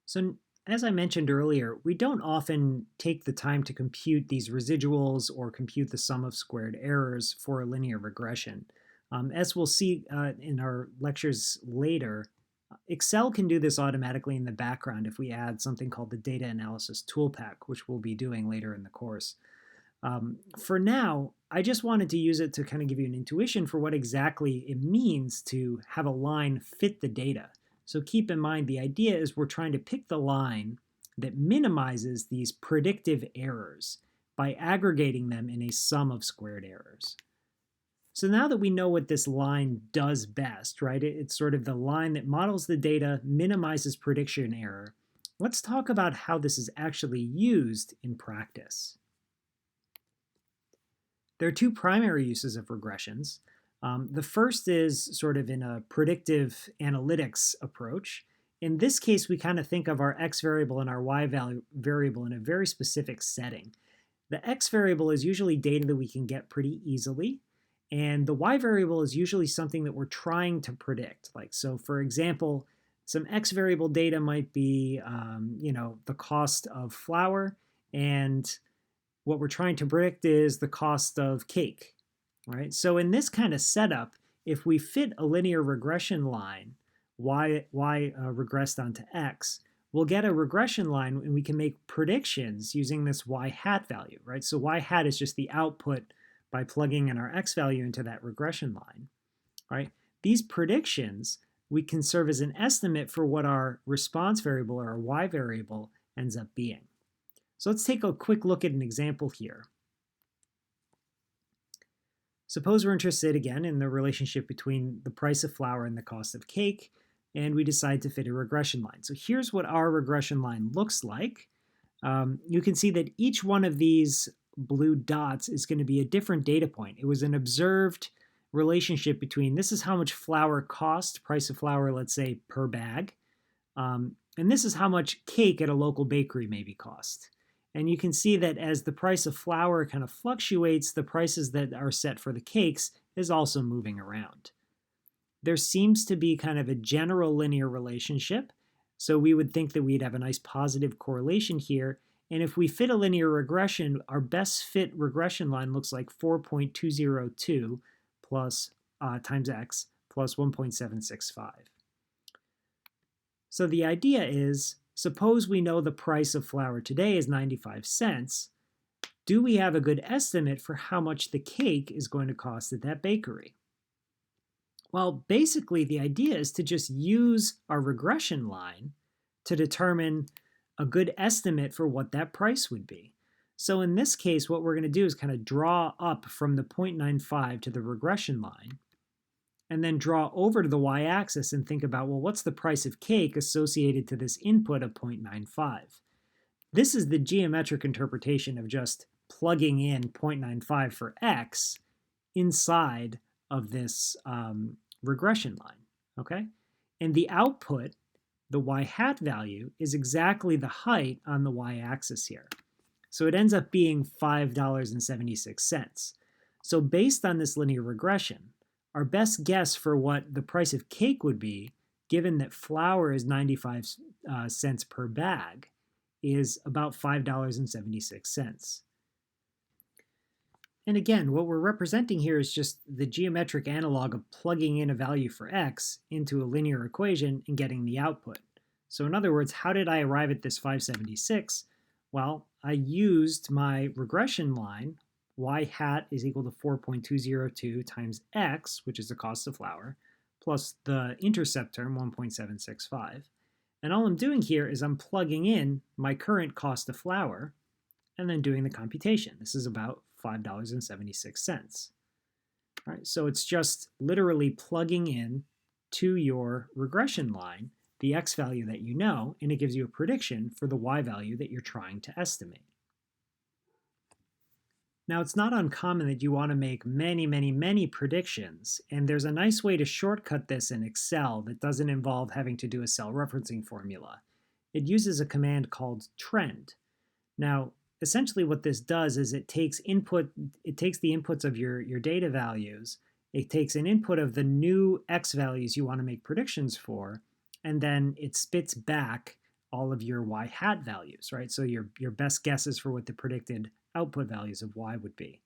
So, as I mentioned earlier, we don't often take the time to compute these residuals or compute the sum of squared errors for a linear regression. As we'll see in our lectures later, Excel can do this automatically in the background if we add something called the Data Analysis Toolpack, which we'll be doing later in the course. For now, I just wanted to use it to kind of give you an intuition for what exactly it means to have a line fit the data. So keep in mind the idea is we're trying to pick the line that minimizes these predictive errors by aggregating them in a sum of squared errors. So now that we know what this line does best, right, it's sort of the line that models the data, minimizes prediction error, let's talk about how this is actually used in practice. There are two primary uses of regressions. The first is sort of in a predictive analytics approach. In this case, we kind of think of our x variable and our y variable in a very specific setting. The x variable is usually data that we can get pretty easily, and the y variable is usually something that we're trying to predict. So for example, some x variable data might be, the cost of flour, and what we're trying to predict is the cost of cake, right? So in this kind of setup, if we fit a linear regression line, y regressed onto x, we'll get a regression line and we can make predictions using this y hat value, right? So y hat is just the output by plugging in our x value into that regression line, right? These predictions, we can serve as an estimate for what our response variable or our y variable ends up being. So let's take a quick look at an example here. Suppose we're interested again in the relationship between the price of flour and the cost of cake, and we decide to fit a regression line. So here's what our regression line looks like. You can see that each one of these blue dots is going to be a different data point. It was an observed relationship between this is how much flour cost, price of flour, let's say, per bag, and this is how much cake at a local bakery maybe cost. And you can see that as the price of flour kind of fluctuates, the prices that are set for the cakes is also moving around. There seems to be kind of a general linear relationship, so we would think that we'd have a nice positive correlation here. And if we fit a linear regression, our best fit regression line looks like 4.202 plus times x plus 1.765. So the idea is, suppose we know the price of flour today is 95 cents. Do we have a good estimate for how much the cake is going to cost at that bakery? Well, basically, the idea is to just use our regression line to determine a good estimate for what that price would be. So in this case, what we're going to do is kind of draw up from the 0.95 to the regression line, and then draw over to the y-axis and think about, well, what's the price of cake associated to this input of 0.95? This is the geometric interpretation of just plugging in 0.95 for x inside of this regression line, okay? And the output, the y hat value, is exactly the height on the y-axis here. So it ends up being $5.76. So based on this linear regression, our best guess for what the price of cake would be, given that flour is 95 cents per bag, is about $5.76. And again, what we're representing here is just the geometric analog of plugging in a value for x into a linear equation and getting the output. So in other words, how did I arrive at this 576? Well, I used my regression line, y hat is equal to 4.202 times x, which is the cost of flour, plus the intercept term, 1.765. And all I'm doing here is I'm plugging in my current cost of flour and then doing the computation. This is about $5.76. All right, so it's just literally plugging in to your regression line the x value that you know, and it gives you a prediction for the y value that you're trying to estimate. Now, it's not uncommon that you want to make many predictions, and there's a nice way to shortcut this in Excel that doesn't involve having to do a cell referencing formula. It uses a command called trend. Now, essentially what this does is it takes the inputs of your data values, it takes an input of the new x values you want to make predictions for, and then it spits back all of your y hat values, right? So your best guesses for what the predicted output values of y would be.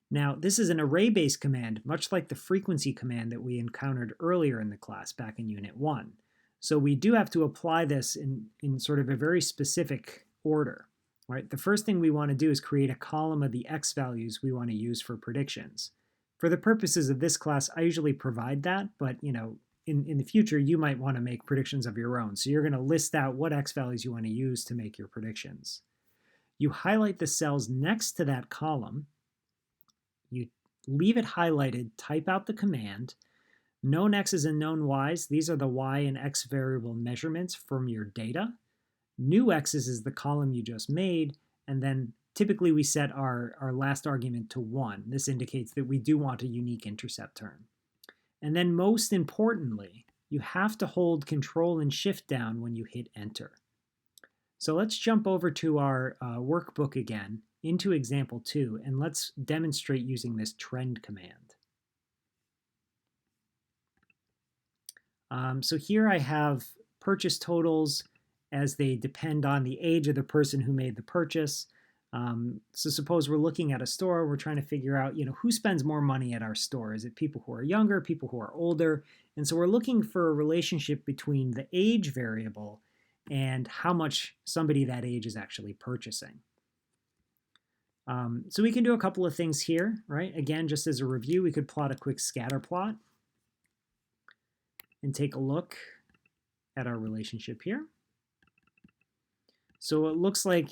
Now, this is an array-based command, much like the frequency command that we encountered earlier in the class back in Unit 1. So we do have to apply this in sort of a very specific order, right? The first thing we want to do is create a column of the x values we want to use for predictions. For the purposes of this class, I usually provide that, but in the future, you might want to make predictions of your own. So you're going to list out what x values you want to use to make your predictions. You highlight the cells next to that column. You leave it highlighted, type out the command. Known x's and known y's, these are the y and x variable measurements from your data. New x's is the column you just made, and then typically we set our last argument to 1. This indicates that we do want a unique intercept term. And then most importantly, you have to hold Control and Shift down when you hit Enter. So let's jump over to our workbook again, into example 2, and let's demonstrate using this trend command. So here I have purchase totals as they depend on the age of the person who made the purchase. So suppose we're looking at a store, we're trying to figure out, who spends more money at our store? Is it people who are younger, people who are older? And so we're looking for a relationship between the age variable and how much somebody that age is actually purchasing. So we can do a couple of things here, right? Again, just as a review, we could plot a quick scatter plot and take a look at our relationship here. So it looks like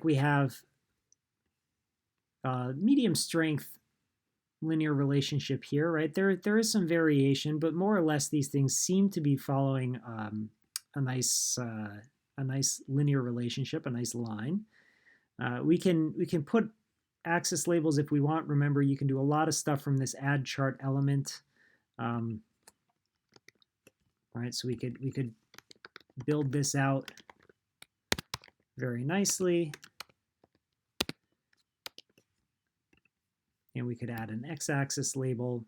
we have a medium strength linear relationship here, right? There is some variation, but more or less these things seem to be following a nice linear relationship, a nice line. We can put axis labels if we want. Remember, you can do a lot of stuff from this add chart element. Right, so we could build this out very nicely. And we could add an x-axis label.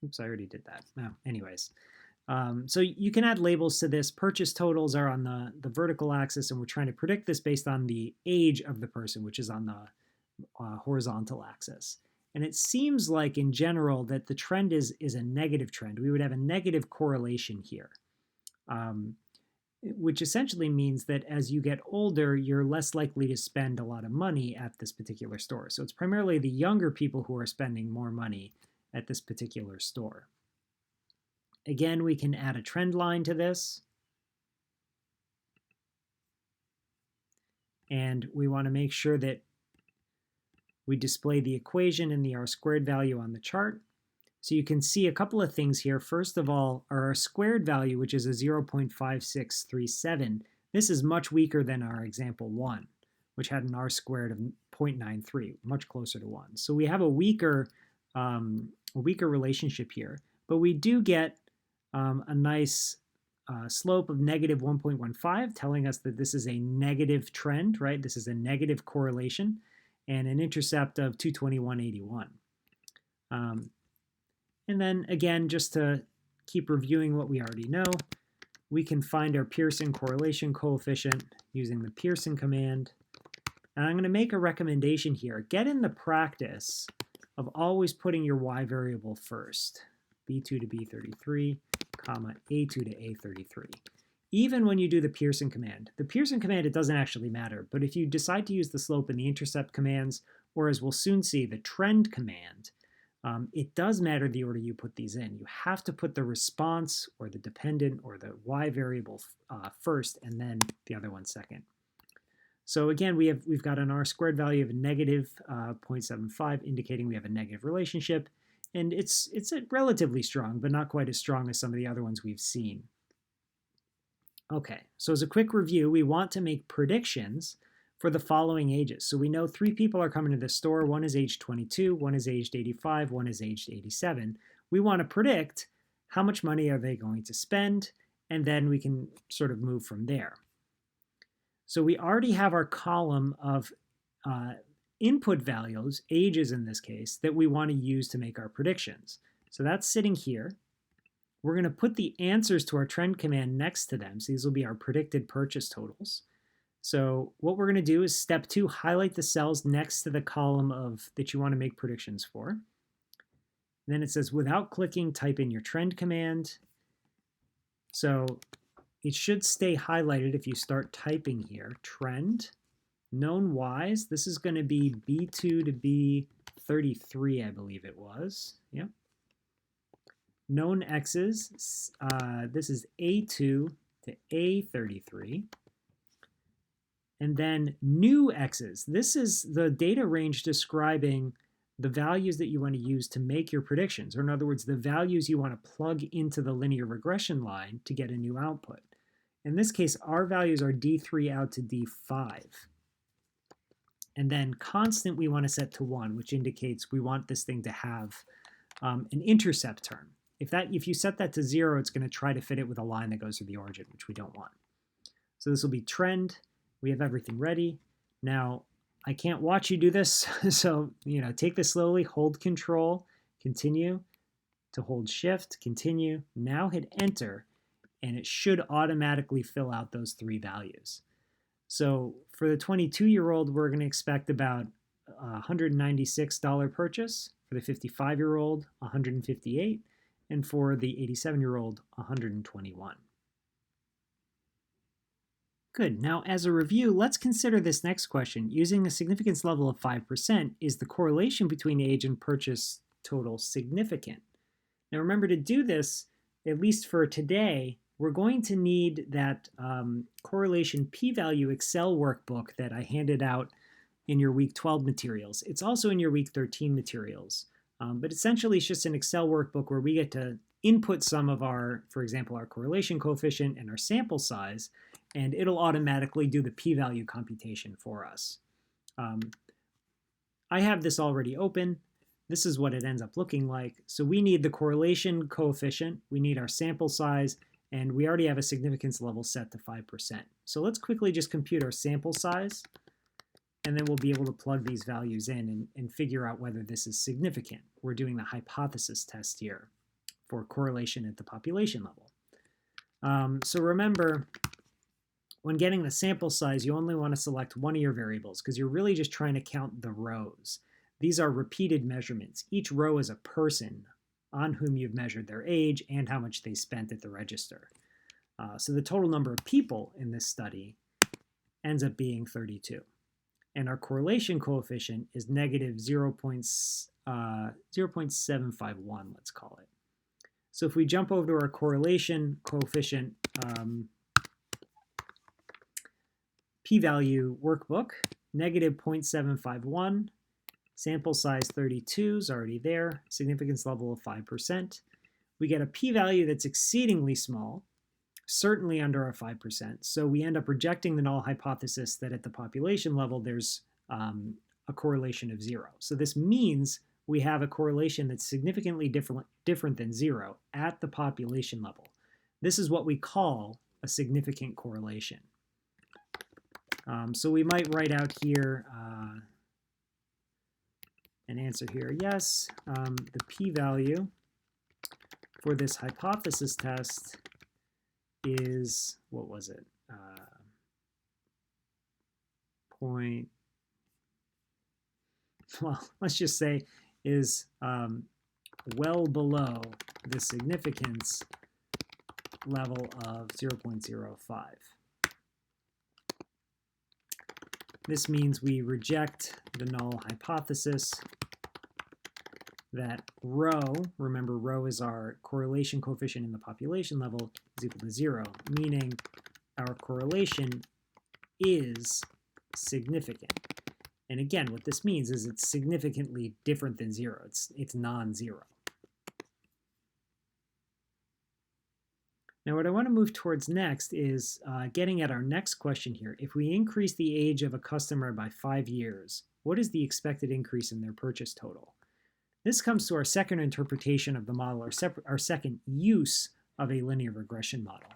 Oops, I already did that. No, anyways. So you can add labels to this. Purchase totals are on the vertical axis, and we're trying to predict this based on the age of the person, which is on the horizontal axis. And it seems like, in general, that the trend is a negative trend. We would have a negative correlation here, which essentially means that as you get older, you're less likely to spend a lot of money at this particular store. So it's primarily the younger people who are spending more money at this particular store. Again, we can add a trend line to this. And we want to make sure that we display the equation and the r-squared value on the chart. So you can see a couple of things here. First of all, our r-squared value, which is a 0.5637, this is much weaker than our example 1, which had an r-squared of 0.93, much closer to 1. So we have a weaker relationship here, but we do get a nice slope of negative 1.15, telling us that this is a negative trend, right? This is a negative correlation, and an intercept of 221.81. And then again, just to keep reviewing what we already know, we can find our Pearson correlation coefficient using the Pearson command. And I'm going to make a recommendation here. Get in the practice of always putting your y variable first, b2 to b33, comma, a2 to a33. Even when you do the Pearson command. The Pearson command, it doesn't actually matter, but if you decide to use the slope and the intercept commands, or as we'll soon see, the trend command, it does matter the order you put these in. You have to put the response or the dependent or the y variable first, and then the other one second. So again, we've got an r-squared value of negative 0.75, indicating we have a negative relationship, and it's relatively strong, but not quite as strong as some of the other ones we've seen. Okay, so as a quick review, we want to make predictions for the following ages. So we know 3 people are coming to the store. One is aged 22, one is aged 85, one is aged 87. We want to predict how much money are they going to spend, and then we can sort of move from there. So we already have our column of input values, ages in this case, that we want to use to make our predictions. So that's sitting here. We're going to put the answers to our trend command next to them. So these will be our predicted purchase totals. So what we're going to do is step 2, highlight the cells next to the column that you want to make predictions for. Then it says, without clicking, type in your trend command. So it should stay highlighted if you start typing here. Trend, known y's, this is going to be B2 to B33, I believe it was. Yep. Known x's, this is A2 to A33. And then new x's, this is the data range describing the values that you want to use to make your predictions, or in other words, the values you want to plug into the linear regression line to get a new output. In this case, our values are D3 out to D5. And then constant we want to set to 1, which indicates we want this thing to have an intercept term. If you set that to 0, it's going to try to fit it with a line that goes to the origin, which we don't want. So this will be trend. We have everything ready. Now, I can't watch you do this, so take this slowly, hold control, continue to hold shift, continue, now hit enter, and it should automatically fill out those 3 values. So for the 22-year-old, we're going to expect about $196 purchase, for the 55-year-old, $158, and for the 87-year-old, $121. Good. Now, as a review, let's consider this next question. Using a significance level of 5%, is the correlation between age and purchase total significant? Now, remember, to do this, at least for today, we're going to need that correlation p-value Excel workbook that I handed out in your week 12 materials. It's also in your week 13 materials. But essentially, it's just an Excel workbook where we get to input some of our, for example, our correlation coefficient and our sample size, and it'll automatically do the p-value computation for us. I have this already open. This is what it ends up looking like. So we need the correlation coefficient, we need our sample size, and we already have a significance level set to 5%. So let's quickly just compute our sample size, and then we'll be able to plug these values in and figure out whether this is significant. We're doing the hypothesis test here for correlation at the population level. So remember, when getting the sample size, you only want to select one of your variables because you're really just trying to count the rows. These are repeated measurements. Each row is a person on whom you've measured their age and how much they spent at the register. So the total number of people in this study ends up being 32. And our correlation coefficient is negative 0.751, let's call it. So if we jump over to our correlation coefficient p-value workbook, negative 0.751, sample size 32 is already there, significance level of 5%. We get a p-value that's exceedingly small, certainly under our 5%. So we end up rejecting the null hypothesis that at the population level there's a correlation of 0. So this means we have a correlation that's significantly different than 0 at the population level. This is what we call a significant correlation. So we might write out here an answer here. Yes, the p-value for this hypothesis test is, what was it? Let's just say is well below the significance level of 0.05. This means we reject the null hypothesis that rho, remember rho is our correlation coefficient in the population level, is equal to 0, meaning our correlation is significant. And again, what this means is it's significantly different than 0. It's non-zero. Now what I want to move towards next is getting at our next question here. If we increase the age of a customer by 5 years, what is the expected increase in their purchase total? This comes to our second interpretation of the model, our second use of a linear regression model.